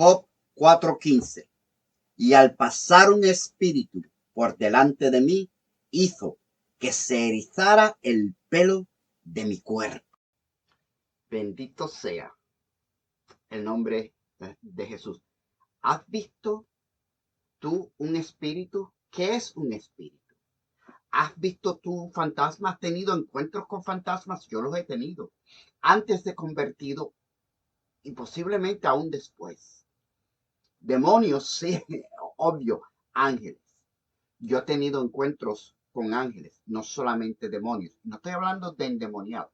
Job 4:15. Y al pasar un espíritu por delante de mí, hizo que se erizara el pelo de mi cuerpo. Bendito sea el nombre de Jesús. ¿Has visto tú un espíritu? ¿Qué es un espíritu? ¿Has visto tú fantasmas? ¿Has tenido encuentros con fantasmas? Yo los he tenido. Antes de convertido y posiblemente aún después. Demonios, sí, obvio. Ángeles. Yo he tenido encuentros con ángeles, no solamente demonios. No estoy hablando de endemoniados.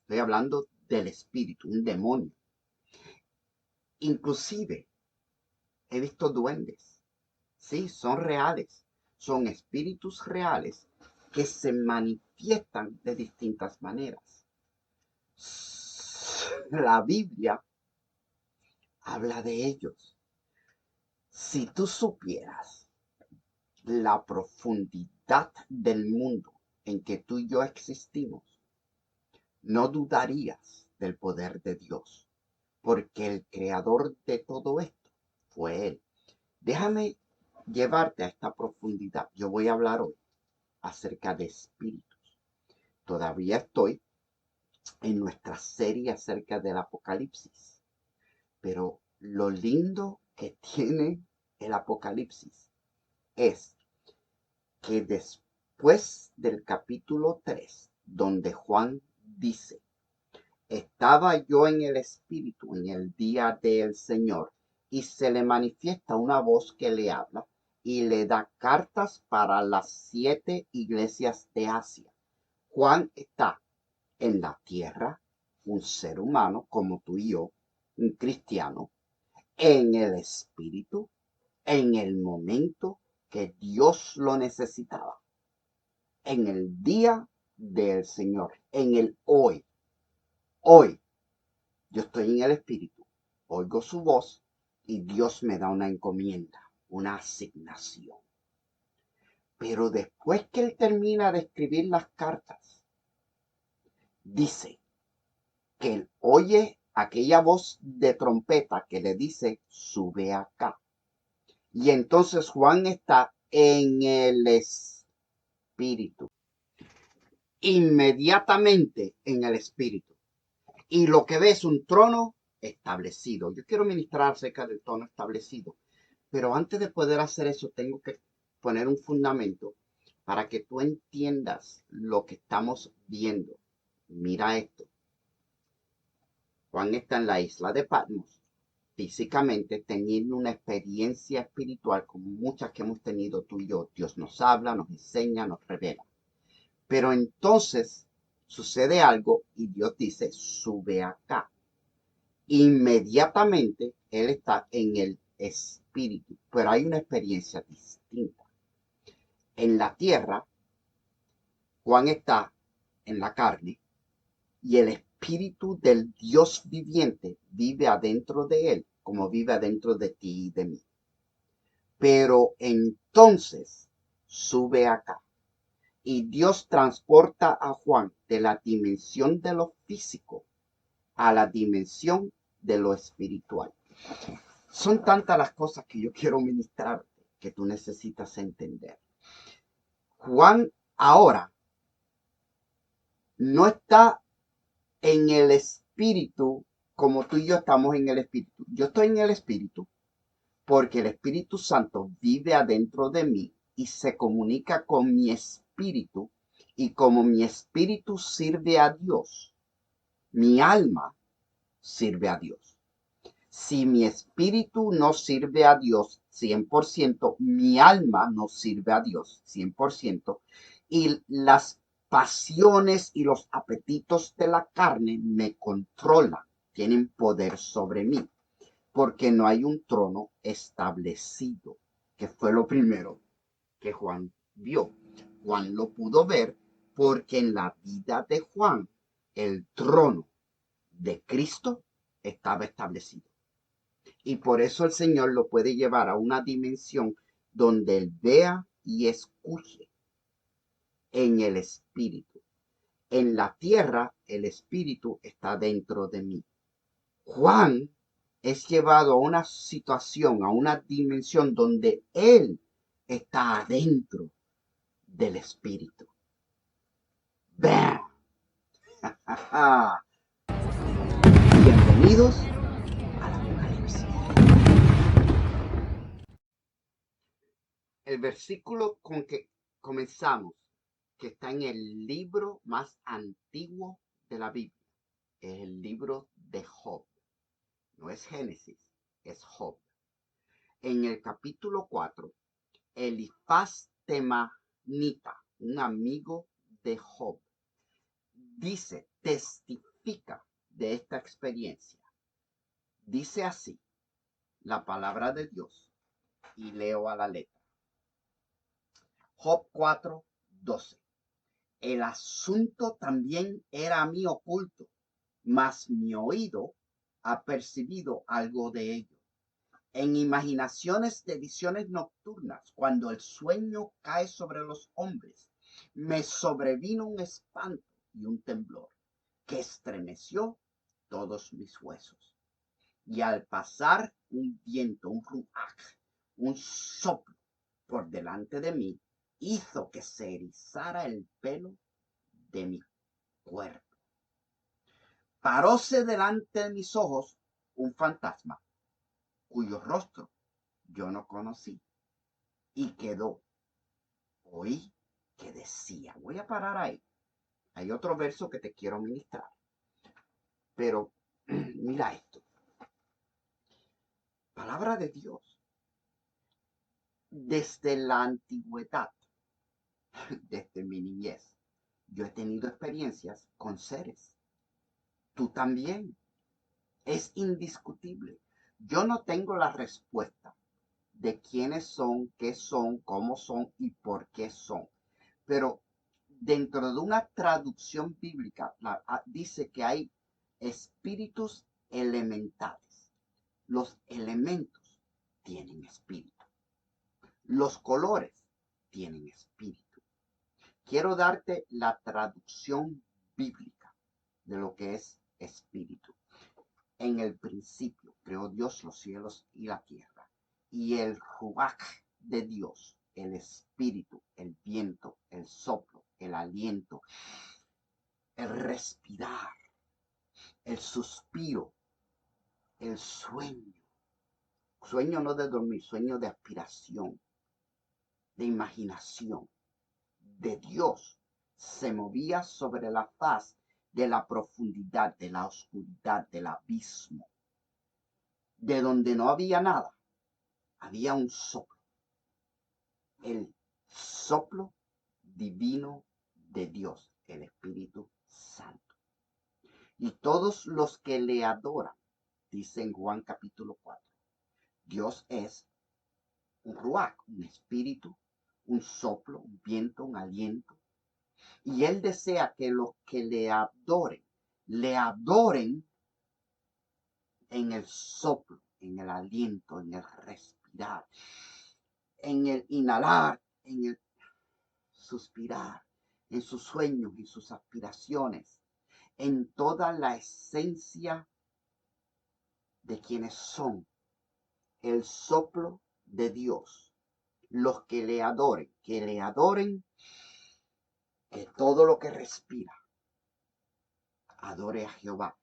Estoy hablando del espíritu, un demonio. Inclusive he visto duendes. Sí, son reales. Son espíritus reales que se manifiestan de distintas maneras. La Biblia habla de ellos. Si tú supieras la profundidad del mundo en que tú y yo existimos, no dudarías del poder de Dios, porque el creador de todo esto fue Él. Déjame llevarte a esta profundidad. Yo voy a hablar hoy acerca de espíritus. Todavía estoy en nuestra serie acerca del Apocalipsis, pero lo lindo que tiene el Apocalipsis es que después del capítulo 3, donde Juan dice, estaba yo en el Espíritu en el día del Señor, y se le manifiesta una voz que le habla y le da cartas para las 7 iglesias de Asia. Juan está en la tierra, un ser humano como tú y yo, un cristiano, en el Espíritu, en el momento que Dios lo necesitaba, en el día del Señor, en el hoy. Hoy yo estoy en el Espíritu, oigo su voz y Dios me da una encomienda, una asignación. Pero después que él termina de escribir las cartas, dice que él oye aquella voz de trompeta que le dice, sube acá. Y entonces Juan está en el Espíritu, inmediatamente en el Espíritu. Y lo que ve es un trono establecido. Yo quiero ministrar acerca del trono establecido. Pero antes de poder hacer eso, tengo que poner un fundamento para que tú entiendas lo que estamos viendo. Mira esto. Juan está en la isla de Patmos, físicamente teniendo una experiencia espiritual como muchas que hemos tenido tú y yo. Dios nos habla, nos enseña, nos revela. Pero entonces sucede algo y Dios dice, sube acá. Inmediatamente él está en el espíritu, pero hay una experiencia distinta. En la tierra, Juan está en la carne y el espíritu del Dios viviente vive adentro de él, como vive adentro de ti y de mí. Pero entonces sube acá y Dios transporta a Juan de la dimensión de lo físico a la dimensión de lo espiritual. Son tantas las cosas que yo quiero ministrarte que tú necesitas entender. Juan ahora no está en el espíritu como tú y yo estamos en el espíritu. Yo estoy en el espíritu porque el Espíritu Santo vive adentro de mí y se comunica con mi espíritu, y como mi espíritu sirve a Dios, mi alma sirve a Dios. Si mi espíritu no sirve a Dios 100%, mi alma no sirve a Dios 100%, y las pasiones y los apetitos de la carne me controlan, tienen poder sobre mí, porque no hay un trono establecido, que fue lo primero que Juan vio. Juan lo pudo ver porque en la vida de Juan el trono de Cristo estaba establecido. Y por eso el Señor lo puede llevar a una dimensión donde él vea y escuche en el Espíritu. En la tierra, el Espíritu está dentro de mí. Juan es llevado a una situación, a una dimensión donde Él está adentro del Espíritu. ¡Bam! Bienvenidos al Apocalipsis. El versículo con que comenzamos, que está en el libro más antiguo de la Biblia, es el libro de Job. No es Génesis, es Job. En el capítulo 4, Elifaz Temanita, un amigo de Job, testifica de esta experiencia. Dice así la palabra de Dios, y leo a la letra. Job 4:12. El asunto también era a mí oculto, mas mi oído ha percibido algo de ello. En imaginaciones de visiones nocturnas, cuando el sueño cae sobre los hombres, me sobrevino un espanto y un temblor que estremeció todos mis huesos. Y al pasar un viento, un ruach, un soplo por delante de mí, hizo que se erizara el pelo de mi cuerpo. Paróse delante de mis ojos un fantasma, cuyo rostro yo no conocí, y oí que decía, voy a parar ahí. Hay otro verso que te quiero ministrar, pero mira esto. Palabra de Dios. Desde la antigüedad, desde mi niñez, yo he tenido experiencias con seres. Tú también. Es indiscutible. Yo no tengo la respuesta de quiénes son, qué son, cómo son y por qué son. Pero dentro de una traducción bíblica dice que hay espíritus elementales. Los elementos tienen espíritu. Los colores tienen espíritu. Quiero darte la traducción bíblica de lo que es espíritu. En el principio creó Dios los cielos y la tierra. Y el ruach de Dios, el espíritu, el viento, el soplo, el aliento, el respirar, el suspiro, el sueño. Sueño no de dormir, sueño de aspiración, de imaginación, de Dios. Se movía sobre la faz de la profundidad, de la oscuridad, del abismo, de donde no había nada. Había un soplo, el soplo divino de Dios, el Espíritu Santo. Y todos los que le adoran, dice en Juan capítulo 4, Dios es un ruach, un espíritu, un soplo, un viento, un aliento. Y Él desea que los que le adoren en el soplo, en el aliento, en el respirar, en el inhalar, en el suspirar, en sus sueños y sus aspiraciones, en toda la esencia de quienes son el soplo de Dios. Los que le adoren, que todo lo que respira, adore a Jehová.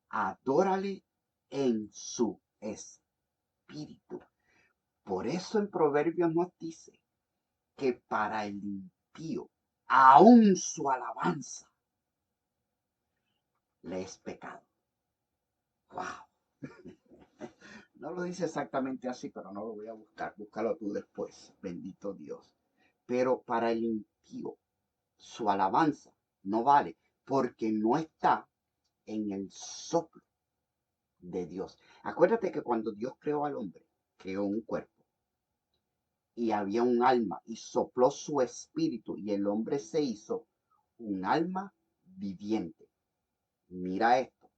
Adórale en su espíritu. Por eso en Proverbios nos dice que para el impío, aún su alabanza le es pecado. ¡Wow! No lo dice exactamente así, pero no lo voy a buscar. Búscalo tú después. Bendito Dios. Pero para el impío, su alabanza no vale porque no está en el soplo de Dios. Acuérdate que cuando Dios creó al hombre, creó un cuerpo y había un alma y sopló su espíritu y el hombre se hizo un alma viviente. Mira esto.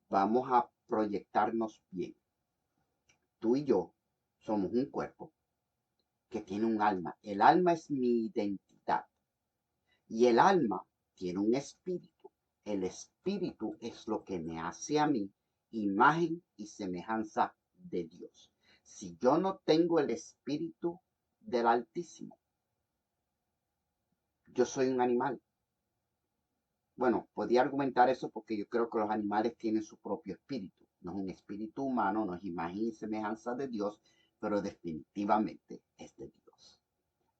Vamos a proyectarnos bien. Tú y yo somos un cuerpo que tiene un alma. El alma es mi identidad y el alma tiene un espíritu. El espíritu es lo que me hace a mí imagen y semejanza de Dios. Si yo no tengo el espíritu del Altísimo, yo soy un animal. Bueno, podía argumentar eso porque yo creo que los animales tienen su propio espíritu. No es un espíritu humano, no es imagen y semejanza de Dios, pero definitivamente es de Dios.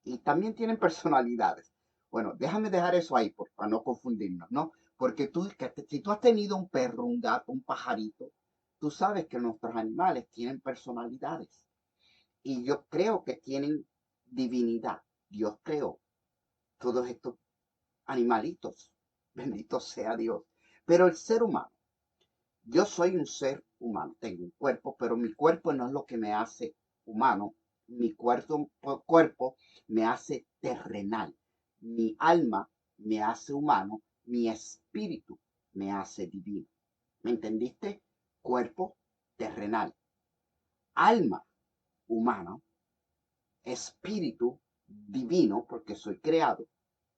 Y también tienen personalidades. Bueno, déjame dejar eso ahí para no confundirnos, ¿no? Porque si tú has tenido un perro, un gato, un pajarito, tú sabes que nuestros animales tienen personalidades. Y yo creo que tienen divinidad. Dios creó todos estos animalitos. Bendito sea Dios. Pero el ser humano, yo soy un ser humano, tengo un cuerpo, pero mi cuerpo no es lo que me hace humano. Mi cuerpo me hace terrenal. Mi alma me hace humano. Mi espíritu me hace divino. ¿Me entendiste? Cuerpo terrenal. Alma humana. Espíritu divino, porque soy creado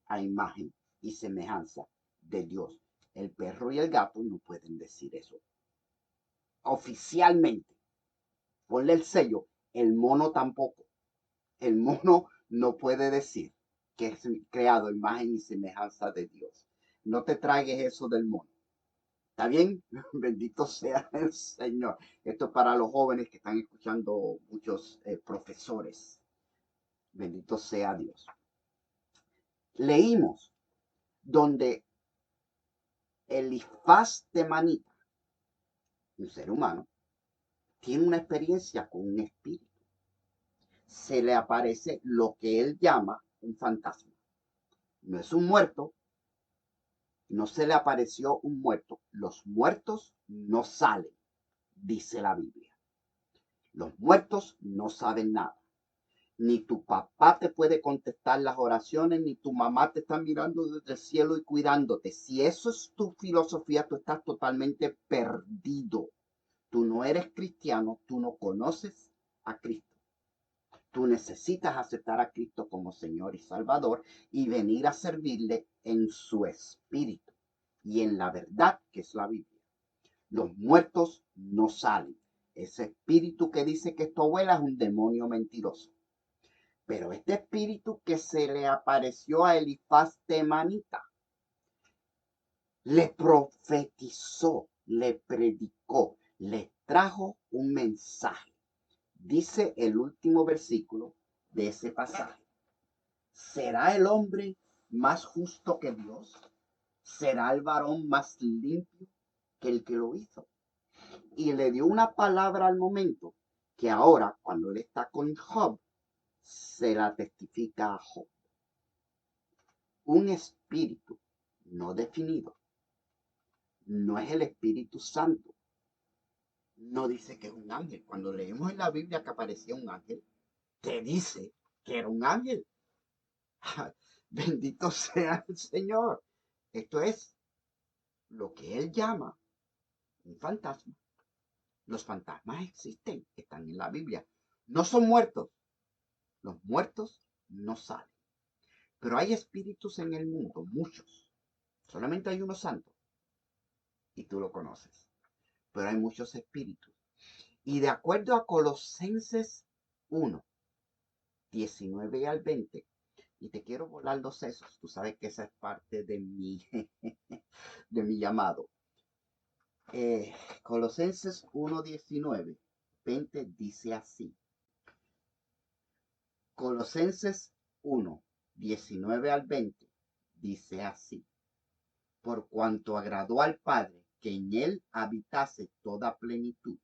a imagen y semejanza de Dios. El perro y el gato no pueden decir eso. Oficialmente, ponle el sello, el mono tampoco. El mono no puede decir que es creado a imagen y semejanza de Dios. No te tragues eso del mono. ¿Está bien? Bendito sea el Señor. Esto es para los jóvenes que están escuchando muchos profesores. Bendito sea Dios. Leímos donde Elifaz de Manita, un ser humano, tiene una experiencia con un espíritu. Se le aparece lo que él llama un fantasma. No es un muerto, no se le apareció un muerto. Los muertos no salen, dice la Biblia. Los muertos no saben nada. Ni tu papá te puede contestar las oraciones, ni tu mamá te está mirando desde el cielo y cuidándote. Si eso es tu filosofía, tú estás totalmente perdido. Tú no eres cristiano, tú no conoces a Cristo. Tú necesitas aceptar a Cristo como Señor y Salvador y venir a servirle en su espíritu y en la verdad que es la Biblia. Los muertos no salen. Ese espíritu que dice que es tu abuela es un demonio mentiroso. Pero este espíritu que se le apareció a Elifaz Temanita, le profetizó, le predicó, le trajo un mensaje. Dice el último versículo de ese pasaje. ¿Será el hombre más justo que Dios? ¿Será el varón más limpio que el que lo hizo? Y le dio una palabra al momento que ahora, cuando él está con Job, se la testifica a Job. Un espíritu no definido no es el Espíritu Santo. No dice que es un ángel. Cuando leemos en la Biblia que aparecía un ángel, te dice que era un ángel. Bendito sea el Señor. Esto es lo que él llama un fantasma. Los fantasmas existen, están en la Biblia. No son muertos. Los muertos no salen. Pero hay espíritus en el mundo, muchos. Solamente hay uno santo. Y tú lo conoces. Pero hay muchos espíritus. Y de acuerdo a Colosenses 1, 19 al 20, y te quiero volar los sesos, tú sabes que esa es parte de de mi llamado. Colosenses 1, 19, 20 dice así. Colosenses 1, 19 al 20 dice así. Por cuanto agradó al Padre que en él habitase toda plenitud,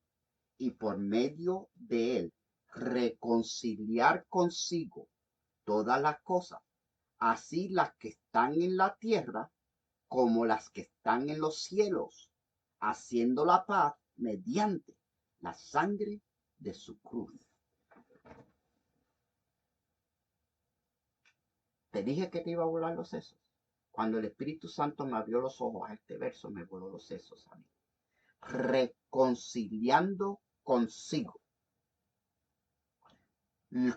y por medio de él reconciliar consigo todas las cosas, así las que están en la tierra como las que están en los cielos, haciendo la paz mediante la sangre de su cruz. Te dije que te iba a volar los sesos. Cuando el Espíritu Santo me abrió los ojos a este verso, me voló los sesos a mí. Reconciliando consigo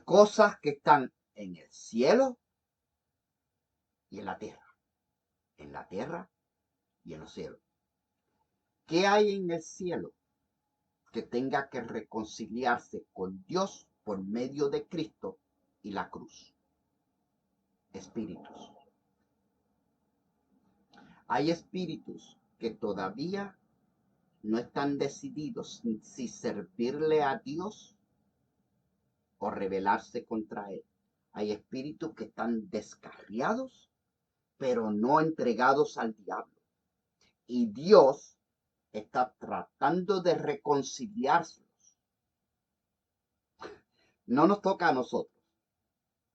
cosas que están en el cielo y en la tierra. En la tierra y en los cielos. ¿Qué hay en el cielo? que tenga que reconciliarse con Dios por medio de Cristo y la cruz. Espíritus. Hay espíritus que todavía no están decididos si servirle a Dios o rebelarse contra Él. Hay espíritus que están descarriados, pero no entregados al diablo. Y Dios está tratando de reconciliarlos. No nos toca a nosotros.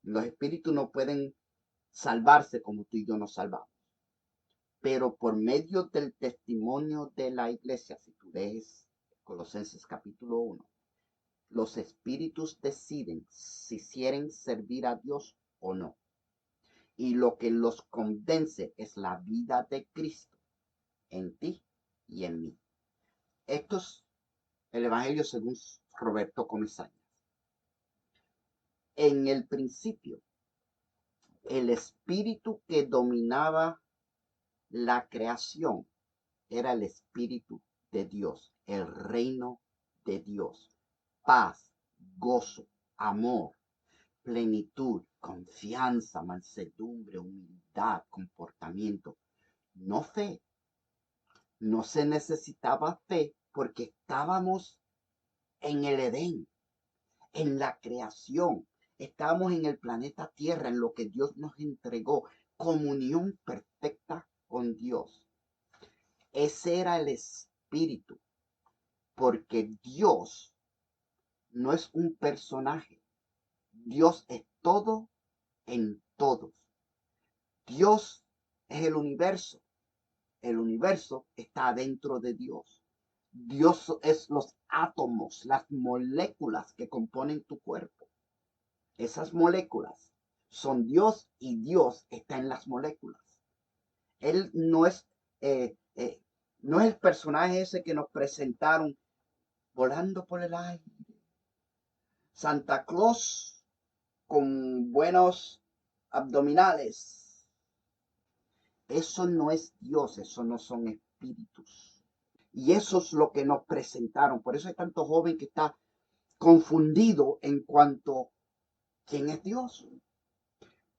Los espíritus no pueden salvarse como tú y yo nos salvamos. Pero por medio del testimonio de la iglesia, si tú lees Colosenses capítulo 1, los espíritus deciden si quieren servir a Dios o no. Y lo que los convence es la vida de Cristo en ti y en mí. Esto es el Evangelio según Roberto Comesaña. En el principio, el espíritu que dominaba la creación era el espíritu de Dios, el reino de Dios. Paz, gozo, amor, plenitud, confianza, mansedumbre, humildad, comportamiento. No fe. No se necesitaba fe porque estábamos en el Edén, en la creación. Estábamos en el planeta Tierra, en lo que Dios nos entregó, comunión perfecta con Dios. Ese era el espíritu, porque Dios no es un personaje. Dios es todo en todos. Dios es el universo. El universo está dentro de Dios. Dios es los átomos, las moléculas que componen tu cuerpo. Esas moléculas son Dios y Dios está en las moléculas. Él eh, eh, no es el personaje ese que nos presentaron volando por el aire. Santa Claus con buenos abdominales. Eso no es Dios, eso no son espíritus. Y eso es lo que nos presentaron. Por eso hay tanto joven que está confundido en cuanto a quién es Dios.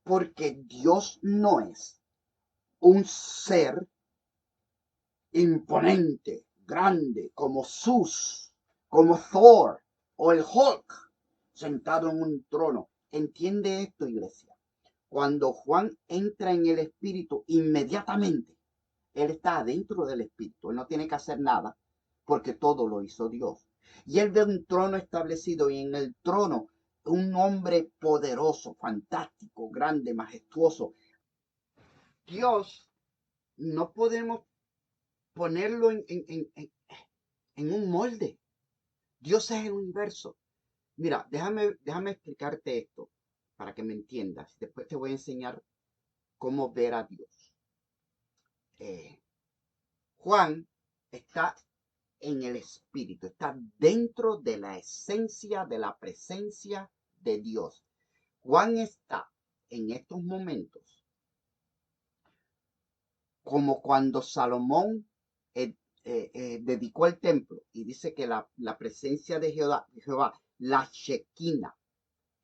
Porque Dios no es un ser imponente, grande, como Zeus, como Thor o el Hulk, sentado en un trono. ¿Entiende esto, iglesia? Cuando Juan entra en el Espíritu, inmediatamente, él está adentro del Espíritu. Él no tiene que hacer nada porque todo lo hizo Dios. Y él ve un trono establecido y en el trono un hombre poderoso, fantástico, grande, majestuoso. Dios no podemos ponerlo en un molde. Dios es el universo. Mira, déjame explicarte esto para que me entiendas. Después te voy a enseñar cómo ver a Dios. Juan está en el Espíritu, está dentro de la esencia, de la presencia de Dios. Juan está en estos momentos como cuando Salomón dedicó el templo y dice que la presencia de Jehová, la Shekinah,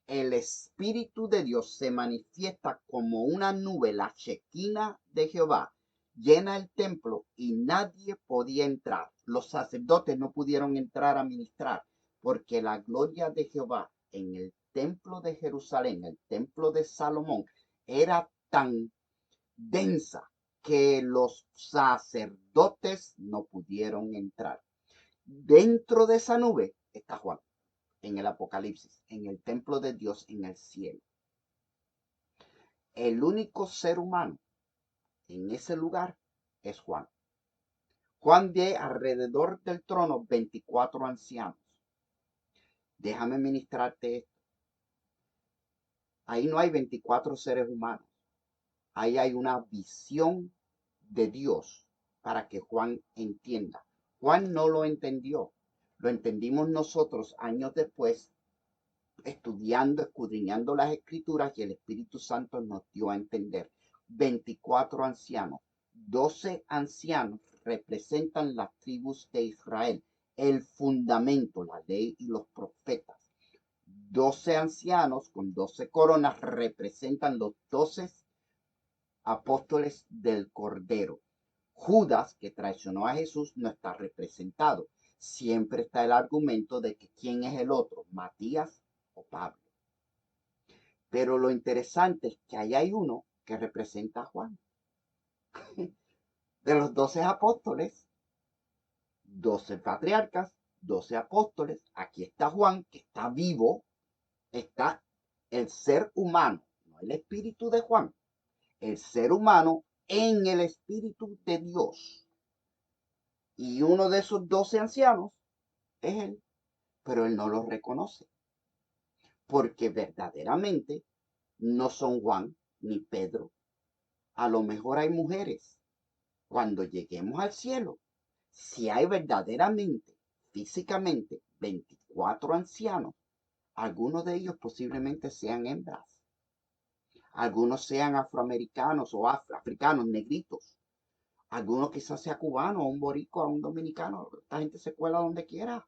el Espíritu de Dios se manifiesta como una nube, la Shekinah de Jehová, llena el templo y nadie podía entrar. Los sacerdotes no pudieron entrar a ministrar porque la gloria de Jehová en el templo de Jerusalén, el templo de Salomón, era tan densa que los sacerdotes no pudieron entrar. Dentro de esa nube está Juan en el Apocalipsis, en el templo de Dios en el cielo. El único ser humano en ese lugar es Juan. Juan ve alrededor del trono 24 ancianos. Déjame ministrarte esto. Ahí no hay 24 seres humanos. Ahí hay una visión de Dios para que Juan entienda. Juan no lo entendió. Lo entendimos nosotros años después, estudiando, escudriñando las escrituras, y el Espíritu Santo nos dio a entender. 24 ancianos. 12 ancianos representan las tribus de Israel. el fundamento, la ley y los profetas. 12 ancianos con 12 coronas representan los 12 apóstoles del Cordero. Judas, que traicionó a Jesús, no está representado. Siempre está el argumento de que quién es el otro, Matías o Pablo. Pero lo interesante es que ahí hay uno que representa a Juan. De los 12 apóstoles, 12 patriarcas, 12 apóstoles, aquí está Juan, que está vivo, está el ser humano, no el espíritu de Juan, el ser humano en el espíritu de Dios. Y uno de esos 12 ancianos es él, pero él no lo reconoce, porque verdaderamente no son Juan ni Pedro. A lo mejor hay mujeres. Cuando lleguemos al cielo, si hay verdaderamente, físicamente, 24 ancianos, algunos de ellos posiblemente sean hembras, algunos sean afroamericanos o africanos, negritos, algunos quizás sea cubano, o un boricua, o un dominicano. Esta gente se cuela donde quiera.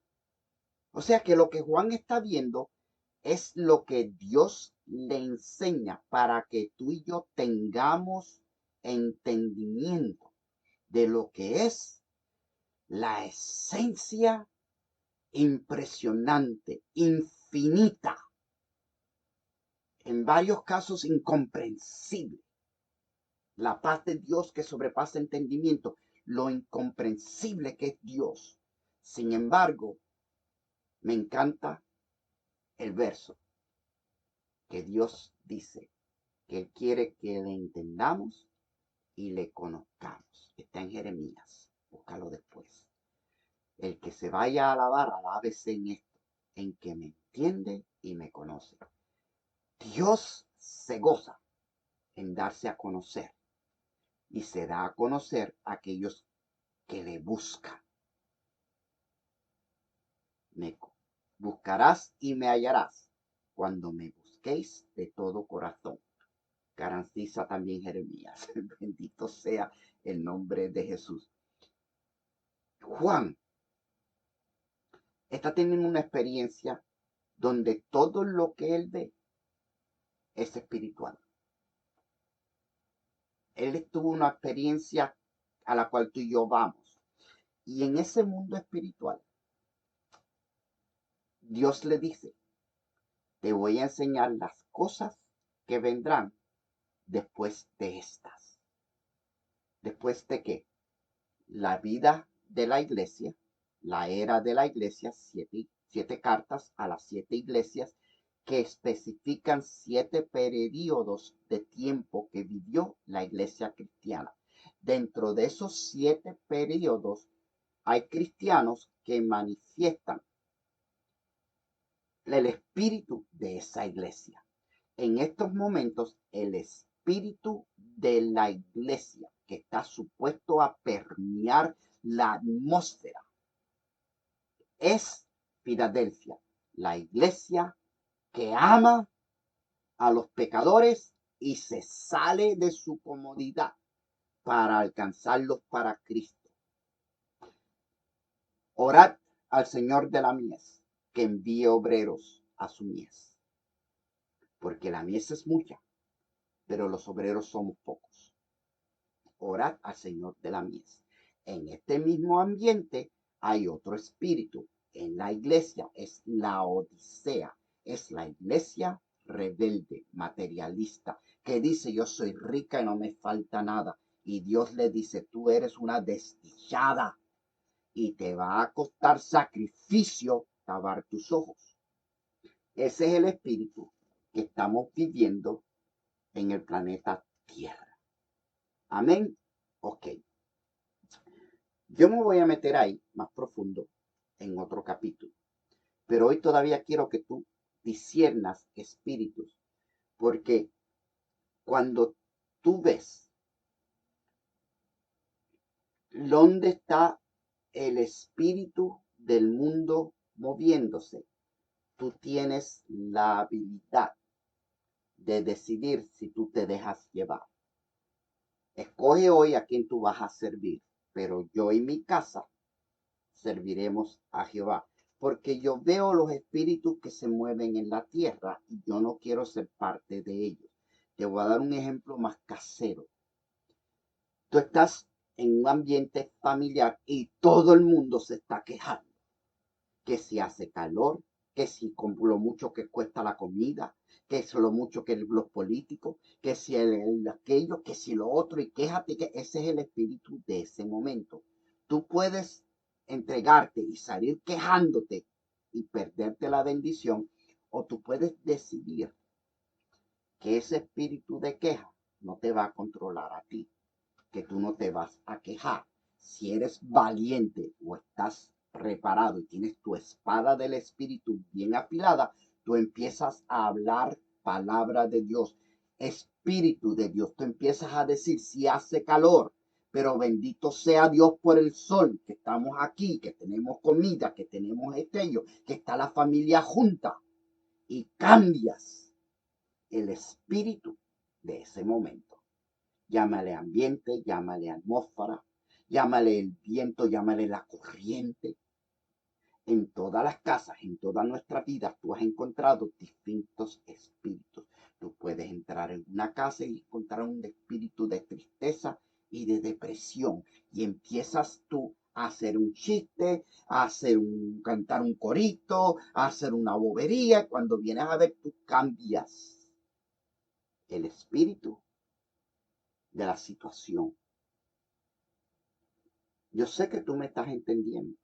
O sea que lo que Juan está viendo es lo que Dios le enseña para que tú y yo tengamos entendimiento de lo que es la esencia impresionante, infinita, en varios casos incomprensible. La paz de Dios que sobrepasa entendimiento, lo incomprensible que es Dios. Sin embargo, me encanta el verso que Dios dice que Él quiere que le entendamos y le conozcamos. Está en Jeremías, búscalo después. El que se vaya a alabar, alábese en esto, en que me entiende y me conoce. Dios se goza en darse a conocer y se da a conocer a aquellos que le buscan. Me buscarás y me hallarás cuando me busquéis de todo corazón. Garantiza también Jeremías. Bendito sea el nombre de Jesús. Juan está teniendo una experiencia donde todo lo que él ve es espiritual. Él tuvo una experiencia a la cual tú y yo vamos. Y en ese mundo espiritual, Dios le dice, te voy a enseñar las cosas que vendrán después de estas. ¿Después de qué? La vida de la iglesia, la era de la iglesia, siete cartas a las 7 iglesias que especifican 7 periodos de tiempo que vivió la iglesia cristiana. Dentro de esos 7 periodos hay cristianos que manifiestan el espíritu de esa iglesia. En estos momentos, el espíritu de la iglesia que está supuesto a permear la atmósfera es Filadelfia, la iglesia que ama a los pecadores y se sale de su comodidad para alcanzarlos para Cristo. Orad al Señor de la mies que envíe obreros a su mies, porque la mies es mucha, pero los obreros somos pocos. Orad al Señor de la mies. En este mismo ambiente hay otro espíritu. En la iglesia es la Odisea, es la iglesia rebelde, materialista, que dice yo soy rica y no me falta nada. Y Dios le dice, tú eres una desdichada y te va a costar sacrificio tabar tus ojos. Ese es el espíritu que estamos viviendo en el planeta Tierra. Amén. Ok. Yo me voy a meter ahí más profundo en otro capítulo. Pero hoy todavía quiero que tú disiernas espíritus. Porque cuando tú ves dónde está el espíritu del mundo moviéndose, tú tienes la habilidad de decidir si tú te dejas llevar. Escoge hoy a quién tú vas a servir, pero yo en mi casa serviremos a Jehová. Porque yo veo los espíritus que se mueven en la tierra y yo no quiero ser parte de ellos. Te voy a dar un ejemplo más casero. Tú estás en un ambiente familiar y todo el mundo se está quejando. Que si hace calor, que si con lo mucho que cuesta la comida, que es lo mucho que los políticos, que si aquello, que si lo otro, y quéjate, que ese es el espíritu de ese momento. Tú puedes entregarte y salir quejándote y perderte la bendición, o tú puedes decidir que ese espíritu de queja no te va a controlar a ti, que tú no te vas a quejar. Si eres valiente o estás preparado y tienes tu espada del espíritu bien afilada, tú empiezas a hablar palabra de Dios, espíritu de Dios. Tú empiezas a decir, si hace calor, pero bendito sea Dios por el sol, que estamos aquí, que tenemos comida, que tenemos estello, que está la familia junta, y cambias el espíritu de ese momento. Llámale ambiente, llámale atmósfera, llámale el viento, llámale la corriente. En todas las casas, en toda nuestra vida, tú has encontrado distintos espíritus. Tú puedes entrar en una casa y encontrar un espíritu de tristeza y de depresión. Y empiezas tú a hacer un chiste, cantar un corito, a hacer una bobería. Cuando vienes a ver, tú cambias el espíritu de la situación. Yo sé que tú me estás entendiendo.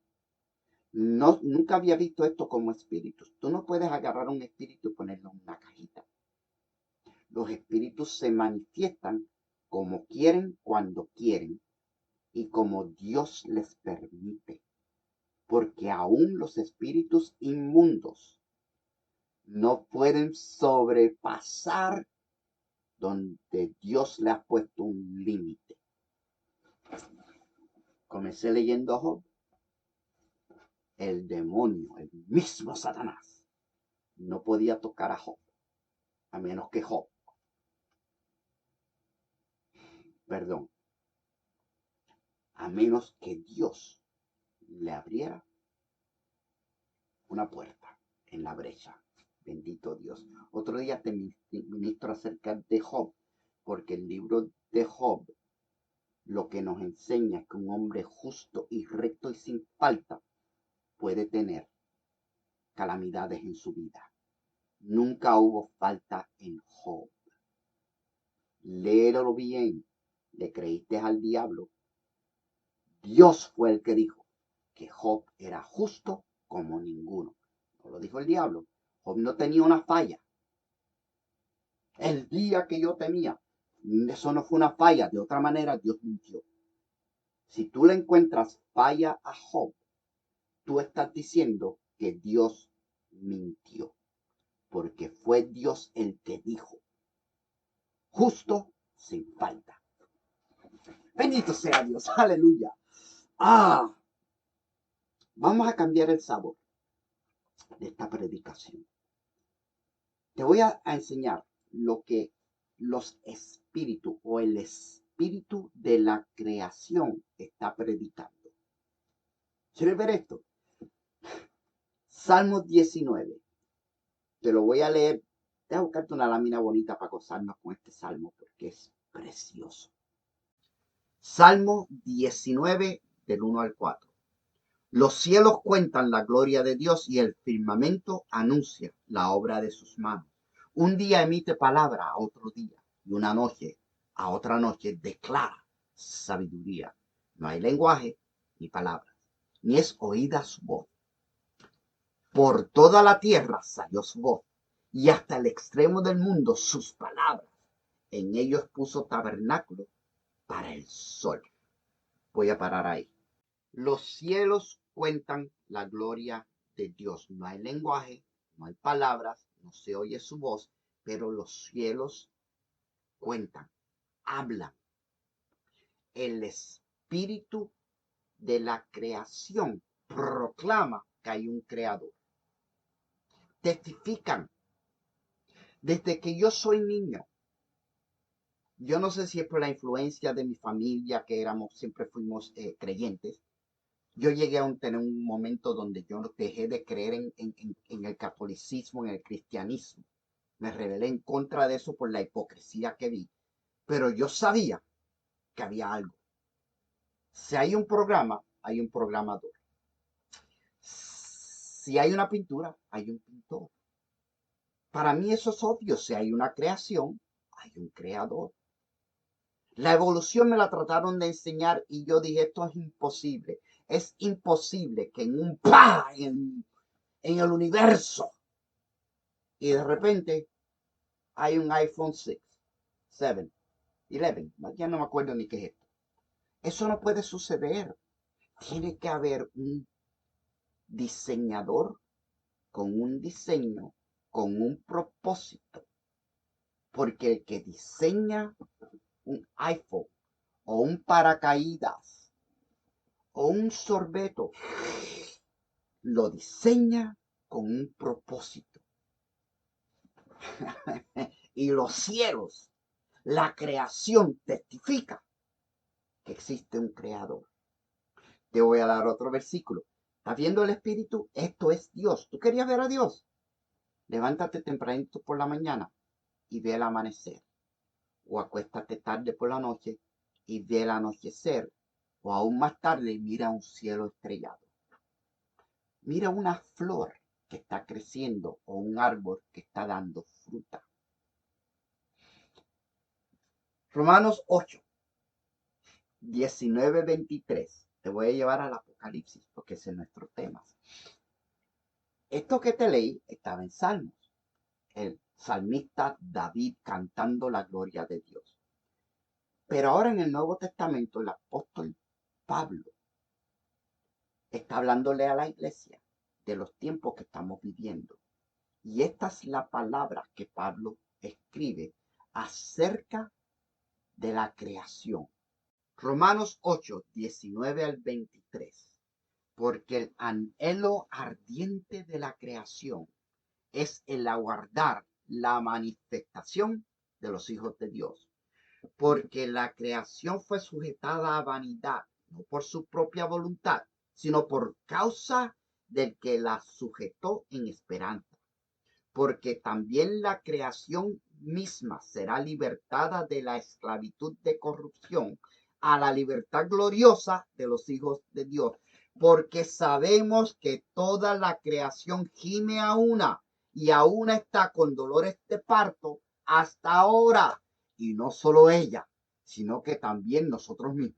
No, nunca había visto esto como espíritus. Tú no puedes agarrar un espíritu y ponerlo en una cajita. Los espíritus se manifiestan como quieren, cuando quieren y como Dios les permite. Porque aún los espíritus inmundos no pueden sobrepasar donde Dios le ha puesto un límite. Comencé leyendo a Job. El demonio, el mismo Satanás, no podía tocar a Job, a menos que Job, perdón, a menos que Dios le abriera una puerta en la brecha. Bendito Dios. Otro día te ministro acerca de Job, porque el libro de Job lo que nos enseña es que un hombre justo y recto y sin falta puede tener calamidades en su vida. Nunca hubo falta en Job. Léelo bien. Le creíste al diablo. Dios fue el que dijo que Job era justo como ninguno. No lo dijo el diablo. Job no tenía una falla. El día que yo tenía, eso no fue una falla. De otra manera, Dios mintió. Si tú le encuentras falla a Job, tú estás diciendo que Dios mintió. Porque fue Dios el que dijo, justo sin falta. Bendito sea Dios, aleluya. Vamos a cambiar el sabor de esta predicación. Te voy a enseñar lo que los espíritus o el espíritu de la creación está predicando. ¿Quieres ver esto? Salmo 19. Te lo voy a leer. Voy a buscarte una lámina bonita para gozarnos con este salmo porque es precioso. Salmo 19 del 1 al 4. Los cielos cuentan la gloria de Dios y el firmamento anuncia la obra de sus manos. Un día emite palabra a otro día y una noche a otra noche declara sabiduría. No hay lenguaje ni palabras, ni es oída su voz. Por toda la tierra salió su voz y hasta el extremo del mundo sus palabras. En ellos puso tabernáculo para el sol. Voy a parar ahí. Los cielos cuentan la gloria de Dios. No hay lenguaje, no hay palabras, no se oye su voz, pero los cielos cuentan, hablan. El espíritu de la creación proclama que hay un creador. Testifican. Desde que yo soy niño, yo no sé si es por la influencia de mi familia, que siempre fuimos creyentes, Yo llegué a tener un momento donde yo dejé de creer en el catolicismo, en el cristianismo. Me rebelé en contra de eso por la hipocresía que vi. Pero yo sabía que había algo. Si hay un programa, hay un programador. Si hay una pintura, hay un pintor. Para mí eso es obvio. Si hay una creación, hay un creador. La evolución me la trataron de enseñar y yo dije, esto es imposible. Es imposible que en un ¡pa! En el universo y de repente hay un iPhone 6, 7, 11, ya no me acuerdo ni qué es esto. Eso no puede suceder. Tiene que haber un diseñador con un diseño, con un propósito. Porque el que diseña un iPhone o un paracaídas o un sorbeto lo diseña con un propósito. Y los cielos, la creación testifica que existe un creador. Te voy a dar otro versículo. ¿Estás viendo el Espíritu? Esto es Dios. ¿Tú querías ver a Dios? Levántate tempranito por la mañana y ve el amanecer. O acuéstate tarde por la noche y ve el anochecer. O aún más tarde mira un cielo estrellado. Mira una flor que está creciendo o un árbol que está dando fruta. Romanos 8, 19, 23. Te voy a llevar al Apocalipsis porque ese es nuestro tema. Esto que te leí estaba en Salmos. El salmista David cantando la gloria de Dios. Pero ahora en el Nuevo Testamento el apóstol Pablo está hablándole a la iglesia de los tiempos que estamos viviendo. Y esta es la palabra que Pablo escribe acerca de la creación. Romanos 8, 19 al 23. Porque el anhelo ardiente de la creación es el aguardar la manifestación de los hijos de Dios. Porque la creación fue sujetada a vanidad, no por su propia voluntad, sino por causa del que la sujetó en esperanza. Porque también la creación misma será libertada de la esclavitud de corrupción a la libertad gloriosa de los hijos de Dios. Porque sabemos que toda la creación gime a una y a una está con dolores de parto hasta ahora. Y no solo ella, sino que también nosotros mismos,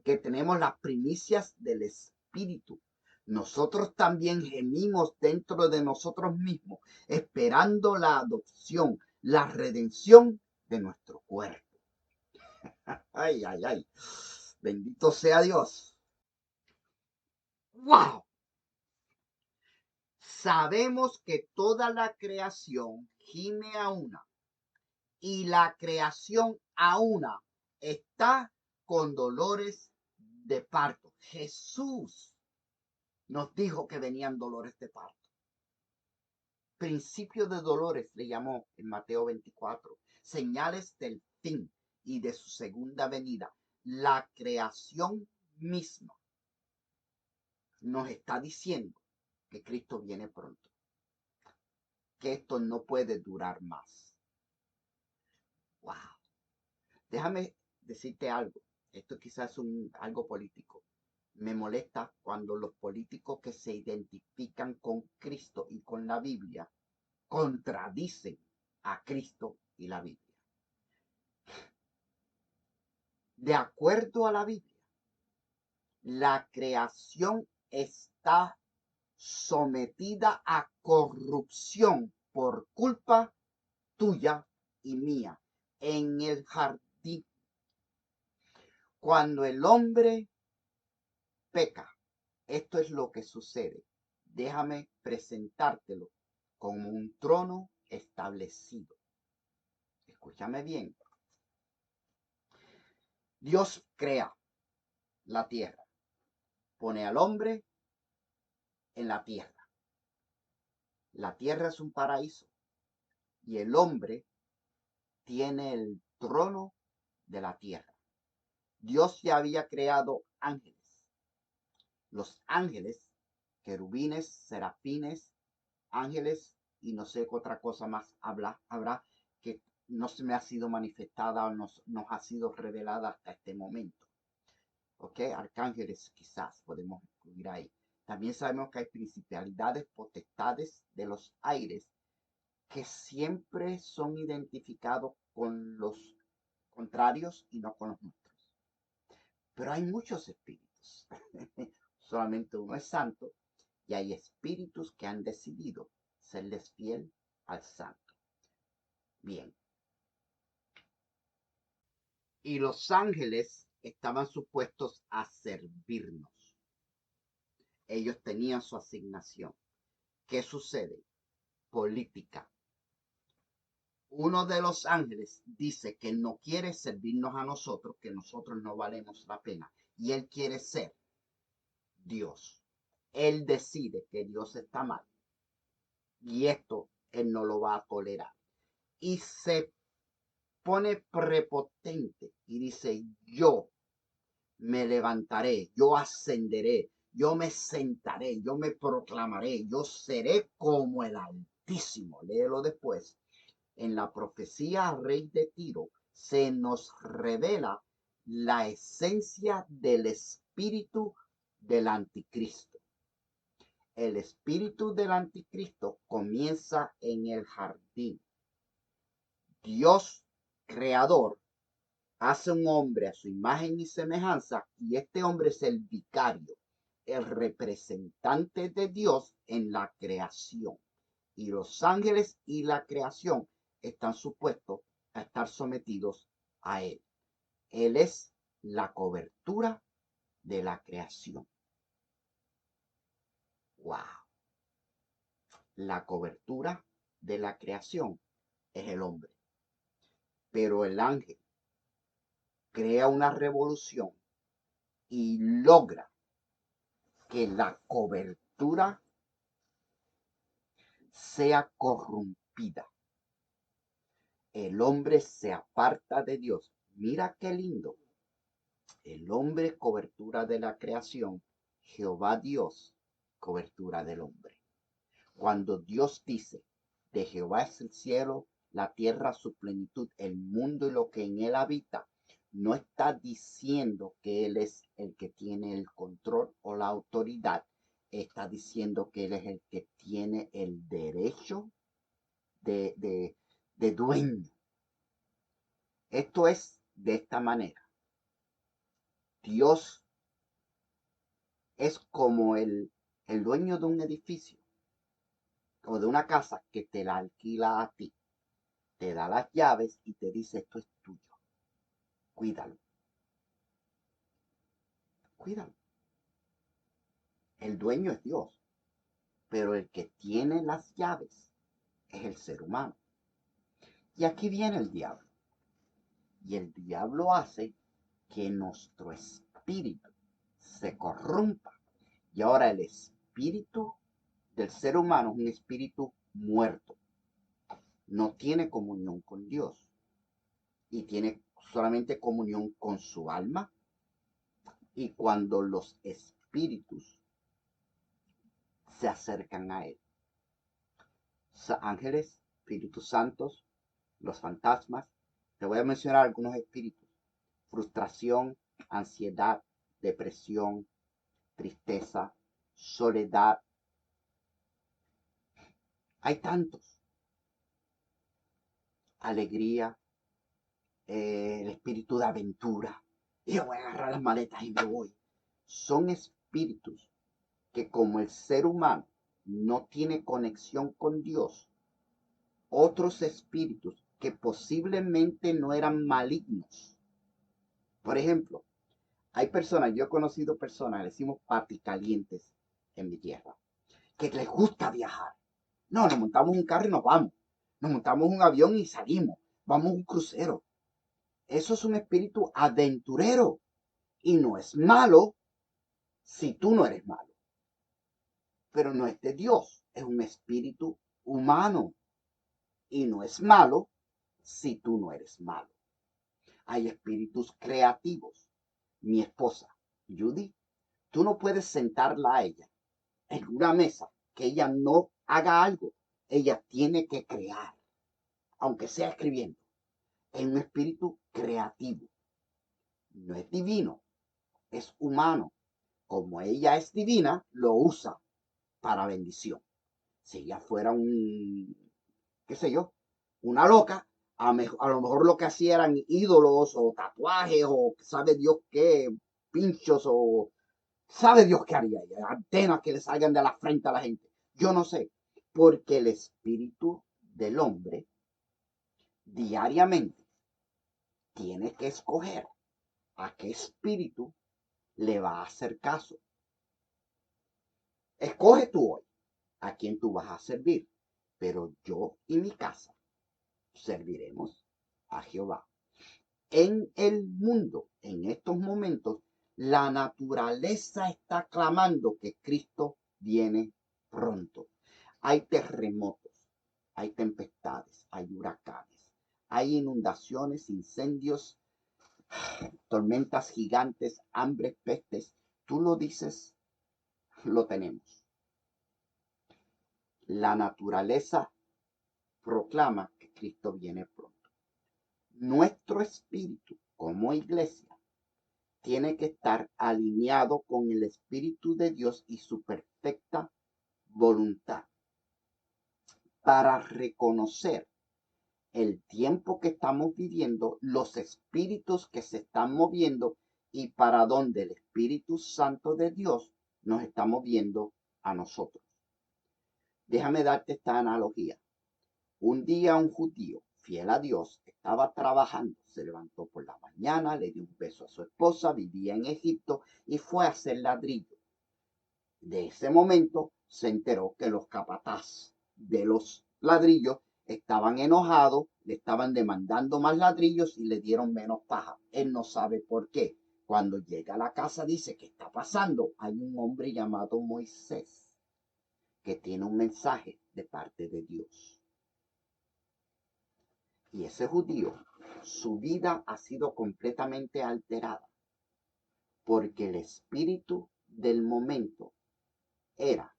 que tenemos las primicias del Espíritu. Nosotros también gemimos dentro de nosotros mismos, esperando la adopción, la redención de nuestro cuerpo. Ay, ay, ay. Bendito sea Dios. ¡Wow! Sabemos que toda la creación gime a una y la creación a una está con dolores de parto. Jesús nos dijo que venían dolores de parto. Principio de dolores le llamó en Mateo 24. Señales del fin y de su segunda venida. La creación misma nos está diciendo que Cristo viene pronto. Que esto no puede durar más. Wow. Déjame decirte algo. Esto quizás es algo político. Me molesta cuando los políticos que se identifican con Cristo y con la Biblia contradicen a Cristo y la Biblia. De acuerdo a la Biblia, la creación está sometida a corrupción por culpa tuya y mía en el jardín. Cuando el hombre peca, esto es lo que sucede. Déjame presentártelo como un trono establecido. Escúchame bien. Dios crea la tierra, pone al hombre en la tierra. La tierra es un paraíso y el hombre tiene el trono de la tierra. Dios ya había creado ángeles Los ángeles, querubines, serafines, ángeles y no sé qué otra cosa más habrá que no se me ha sido manifestada o nos ha sido revelada hasta este momento. ¿Ok? Arcángeles quizás podemos incluir ahí. También sabemos que hay principalidades, potestades de los aires que siempre son identificados con los contrarios y no con los nuestros. Pero hay muchos espíritus. Solamente uno es santo y hay espíritus que han decidido serles fiel al santo. Bien. Y los ángeles estaban supuestos a servirnos. Ellos tenían su asignación. ¿Qué sucede? Política. Uno de los ángeles dice que no quiere servirnos a nosotros, que nosotros no valemos la pena. Y él quiere ser Dios. Él decide que Dios está mal. Y esto él no lo va a tolerar. Y se pone prepotente y dice, yo me levantaré, yo ascenderé, yo me sentaré, yo me proclamaré, yo seré como el Altísimo. Léelo después. En la profecía Rey de Tiro se nos revela la esencia del espíritu del anticristo. El espíritu del anticristo comienza en el jardín. Dios creador hace un hombre a su imagen y semejanza y este hombre es el vicario, el representante de Dios en la creación. Y los ángeles y la creación están supuestos a estar sometidos a él. Él es la cobertura de la creación. ¡Wow! La cobertura de la creación es el hombre. Pero el ángel crea una revolución y logra que la cobertura sea corrompida. El hombre se aparta de Dios. Mira qué lindo. El hombre, cobertura de la creación. Jehová Dios, cobertura del hombre. Cuando Dios dice, de Jehová es el cielo, la tierra, su plenitud, el mundo y lo que en él habita, no está diciendo que él es el que tiene el control o la autoridad. Está diciendo que él es el que tiene el derecho de dueño. Esto es de esta manera. Dios es como el dueño de un edificio o de una casa que te la alquila a ti. Te da las llaves y te dice, esto es tuyo. Cuídalo. Cuídalo. El dueño es Dios, pero el que tiene las llaves es el ser humano. Y aquí viene el diablo. Y el diablo hace que nuestro espíritu se corrompa. Y ahora el espíritu del ser humano es un espíritu muerto. No tiene comunión con Dios. Y tiene solamente comunión con su alma. Y cuando los espíritus se acercan a él. Ángeles, espíritus santos, los fantasmas. Te voy a mencionar algunos espíritus. Frustración, ansiedad, depresión, tristeza, soledad. Hay tantos. Alegría, el espíritu de aventura. Y yo voy a agarrar las maletas y me voy. Son espíritus que como el ser humano no tiene conexión con Dios, otros espíritus que posiblemente no eran malignos. Por ejemplo, hay personas, yo he conocido personas, le decimos paticalientes en mi tierra, que les gusta viajar. No, nos montamos un carro y nos vamos. Nos montamos un avión y salimos. Vamos a un crucero. Eso es un espíritu aventurero. Y no es malo si tú no eres malo. Pero no es de Dios, es un espíritu humano. Y no es malo si tú no eres malo. Hay espíritus creativos. Mi esposa, Judy, Tú no puedes sentarla a ella en una mesa que ella no haga algo. Ella tiene que crear, aunque sea escribiendo, en un espíritu creativo. No es divino, es humano. Como ella es divina, lo usa para bendición. Si ella fuera qué sé yo, una loca, a lo mejor lo que hacía eran ídolos o tatuajes o sabe Dios qué, pinchos o sabe Dios qué haría ella, antenas que le salgan de la frente a la gente. Yo no sé, porque el espíritu del hombre diariamente tiene que escoger a qué espíritu le va a hacer caso. Escoge tú hoy a quién tú vas a servir, pero yo y mi casa serviremos a Jehová. En el mundo, en estos momentos, la naturaleza está clamando que Cristo viene pronto. Hay terremotos, hay tempestades, hay huracanes, hay inundaciones, incendios, tormentas gigantes, hambres, pestes. Tú lo dices, lo tenemos. La naturaleza proclama que Cristo viene pronto. Nuestro espíritu como iglesia tiene que estar alineado con el Espíritu de Dios y su perfecta voluntad para reconocer el tiempo que estamos viviendo, los espíritus que se están moviendo y para dónde el Espíritu Santo de Dios nos está moviendo a nosotros. Déjame darte esta analogía. Un día un judío fiel a Dios estaba trabajando, se levantó por la mañana, le dio un beso a su esposa, vivía en Egipto y fue a hacer ladrillo. De ese momento se enteró que los capataz de los ladrillos estaban enojados, le estaban demandando más ladrillos y le dieron menos paja. Él no sabe por qué. Cuando llega a la casa dice, ¿qué está pasando? Hay un hombre llamado Moisés que tiene un mensaje de parte de Dios. Y ese judío, su vida ha sido completamente alterada porque el espíritu del momento era,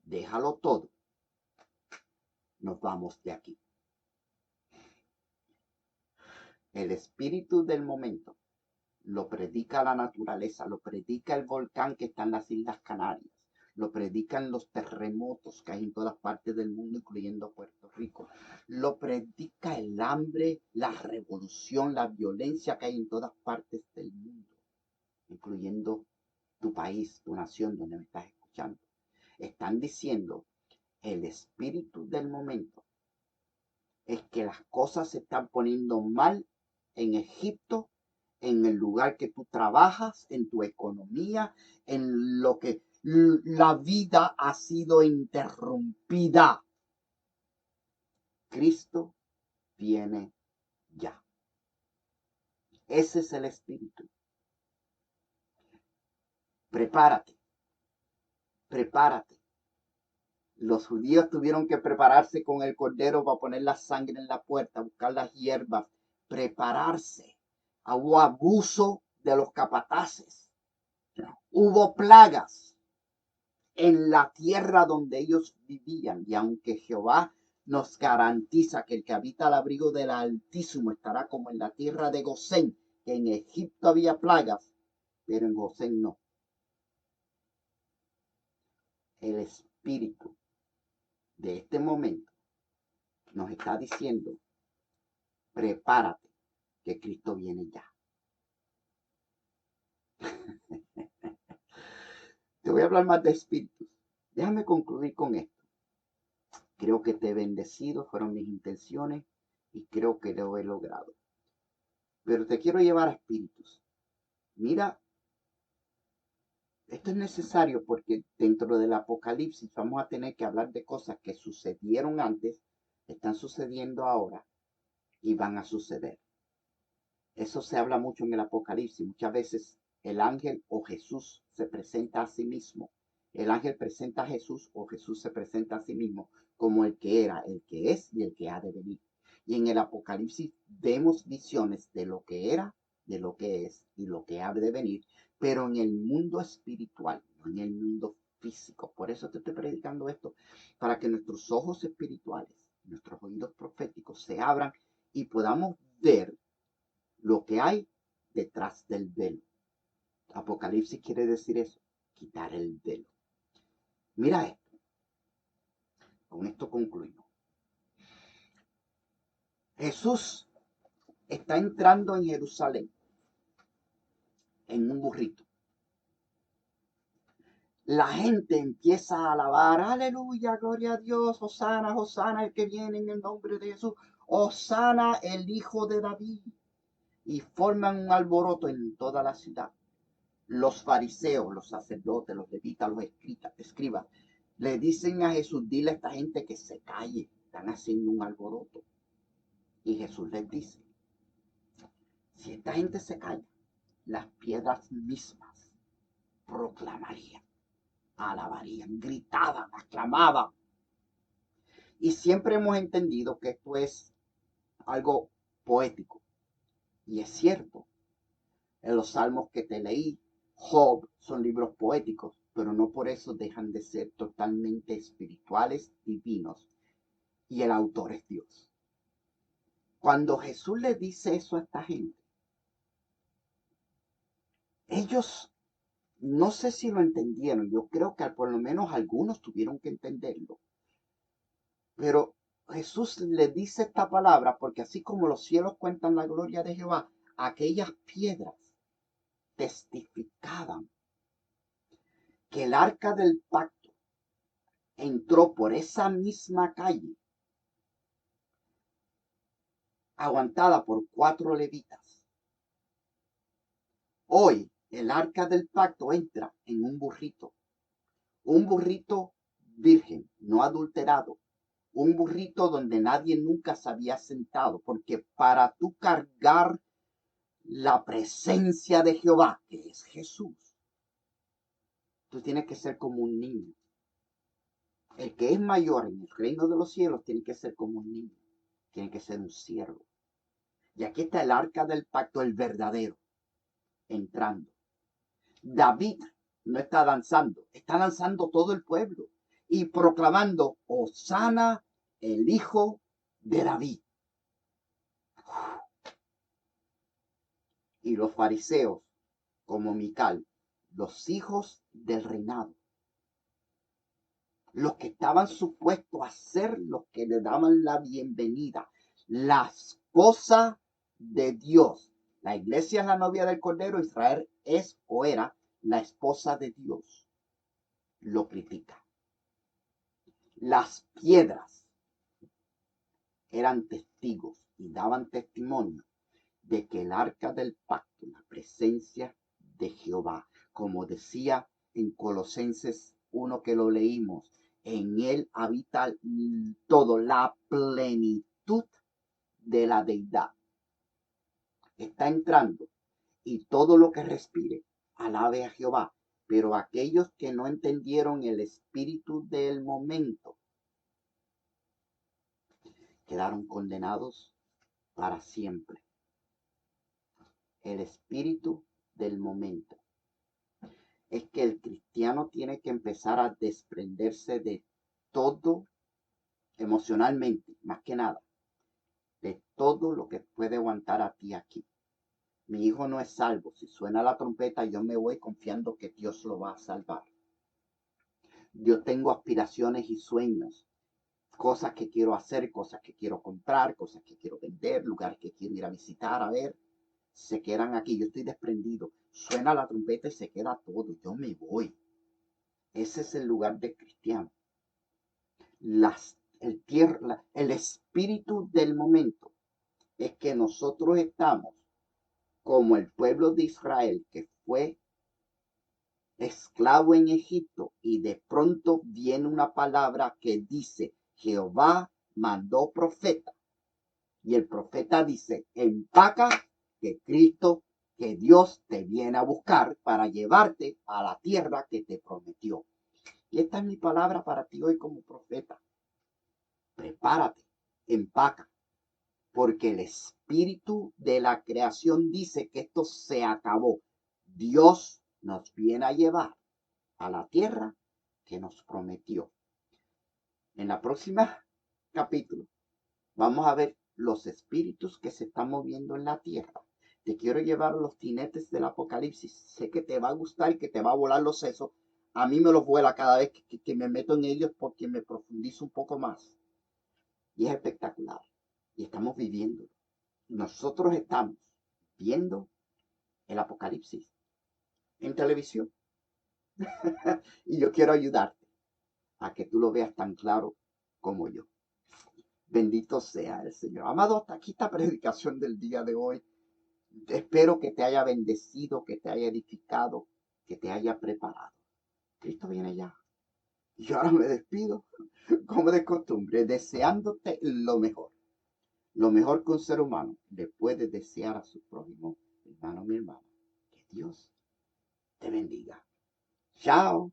déjalo todo, nos vamos de aquí. El espíritu del momento lo predica la naturaleza, lo predica el volcán que está en las Islas Canarias, lo predican los terremotos que hay en todas partes del mundo, incluyendo Puerto Rico, lo predica el hambre, la revolución, la violencia que hay en todas partes del mundo, incluyendo tu país, tu nación donde me estás escuchando. Están diciendo, el espíritu del momento es que las cosas se están poniendo mal en Egipto, en el lugar que tú trabajas, en tu economía, en lo que la vida ha sido interrumpida. Cristo viene ya. Ese es el espíritu. Prepárate, prepárate. Los judíos tuvieron que prepararse con el cordero para poner la sangre en la puerta, buscar las hierbas, prepararse. Hubo abuso de los capataces. Hubo plagas en la tierra donde ellos vivían. Y aunque Jehová nos garantiza que el que habita al abrigo del Altísimo estará como en la tierra de Gosén, que en Egipto había plagas, pero en Gosén no. El espíritu de este momento nos está diciendo, prepárate, que Cristo viene ya. Te voy a hablar más de espíritus. Déjame concluir con esto. Creo que te he bendecido, fueron mis intenciones y creo que lo he logrado. Pero te quiero llevar a espíritus. Mira, esto es necesario porque dentro del Apocalipsis vamos a tener que hablar de cosas que sucedieron antes, están sucediendo ahora y van a suceder. Eso se habla mucho en el Apocalipsis. Muchas veces el ángel o Jesús se presenta a sí mismo. El ángel presenta a Jesús o Jesús se presenta a sí mismo como el que era, el que es y el que ha de venir. Y en el Apocalipsis vemos visiones de lo que era, de lo que es y lo que ha de venir, pero en el mundo espiritual, no en el mundo físico. Por eso te estoy predicando esto, para que nuestros ojos espirituales, nuestros oídos proféticos se abran y podamos ver lo que hay detrás del velo. Apocalipsis quiere decir eso, quitar el velo. Mira esto, con esto concluimos. Jesús está entrando en Jerusalén en un burrito. La gente empieza a alabar, aleluya, gloria a Dios, Hosana, Hosana, el que viene en el nombre de Jesús, Hosana, el hijo de David. Y forman un alboroto en toda la ciudad. Los fariseos, los sacerdotes, los levitas, los escribas, le dicen a Jesús, dile a esta gente que se calle, están haciendo un alboroto. Y Jesús les dice, si esta gente se calla, las piedras mismas proclamarían, alabarían, gritaban, aclamaban. Y siempre hemos entendido que esto es algo poético. Y es cierto. En los salmos que te leí, Job, son libros poéticos, pero no por eso dejan de ser totalmente espirituales, divinos. Y el autor es Dios. Cuando Jesús le dice eso a esta gente, ellos no sé si lo entendieron. Yo creo que por lo menos algunos tuvieron que entenderlo. Pero Jesús le dice esta palabra porque así como los cielos cuentan la gloria de Jehová, aquellas piedras testificaban que el arca del pacto entró por esa misma calle, aguantada por 4 levitas. Hoy el arca del pacto entra en un burrito virgen, no adulterado, un burrito donde nadie nunca se había sentado, porque para tú cargar la presencia de Jehová, que es Jesús, tú tienes que ser como un niño. El que es mayor en el reino de los cielos tiene que ser como un niño, tiene que ser un siervo. Y aquí está el arca del pacto, el verdadero, entrando. David no está danzando todo el pueblo y proclamando, Hosana, el hijo de David. Y los fariseos, como Mical, los hijos del reinado, los que estaban supuestos a ser los que le daban la bienvenida, la esposa de Dios. La iglesia es la novia del Cordero, Israel es o era la esposa de Dios. Lo critica. Las piedras eran testigos y daban testimonio de que el arca del pacto, la presencia de Jehová, como decía en Colosenses 1 que lo leímos, en él habita todo, la plenitud de la deidad. Está entrando y todo lo que respire, alabe a Jehová. Pero aquellos que no entendieron el espíritu del momento, quedaron condenados para siempre. El espíritu del momento. Es que el cristiano tiene que empezar a desprenderse de todo emocionalmente, más que nada, de todo lo que puede aguantar a ti aquí. Mi hijo no es salvo. Si suena la trompeta, yo me voy confiando que Dios lo va a salvar. Yo tengo aspiraciones y sueños, cosas que quiero hacer, cosas que quiero comprar, cosas que quiero vender, lugares que quiero ir a visitar, a ver. Se quedan aquí, yo estoy desprendido. Suena la trompeta y se queda todo. Yo me voy. Ese es el lugar del cristiano. El espíritu del momento es que nosotros estamos como el pueblo de Israel que fue esclavo en Egipto y de pronto viene una palabra que dice, Jehová mandó profeta. Y el profeta dice, empaca que Cristo, que Dios te viene a buscar para llevarte a la tierra que te prometió. Y esta es mi palabra para ti hoy como profeta. Prepárate, empaca, porque el espíritu de la creación dice que esto se acabó. Dios nos viene a llevar a la tierra que nos prometió. En la próxima capítulo vamos a ver los espíritus que se están moviendo en la tierra. Te quiero llevar a los jinetes del Apocalipsis. Sé que te va a gustar y que te va a volar los sesos. A mí me los vuela cada vez que me meto en ellos porque me profundizo un poco más. Y es espectacular. Y estamos viviendo. Nosotros estamos viendo el Apocalipsis en televisión. Y yo quiero ayudarte a que tú lo veas tan claro como yo. Bendito sea el Señor. Amado, hasta aquí esta predicación del día de hoy. Espero que te haya bendecido, que te haya edificado, que te haya preparado. Cristo viene ya. Y ahora me despido, como de costumbre, deseándote lo mejor. Lo mejor que un ser humano le puede desear a su prójimo, hermano, mi hermana. Que Dios te bendiga. Chao.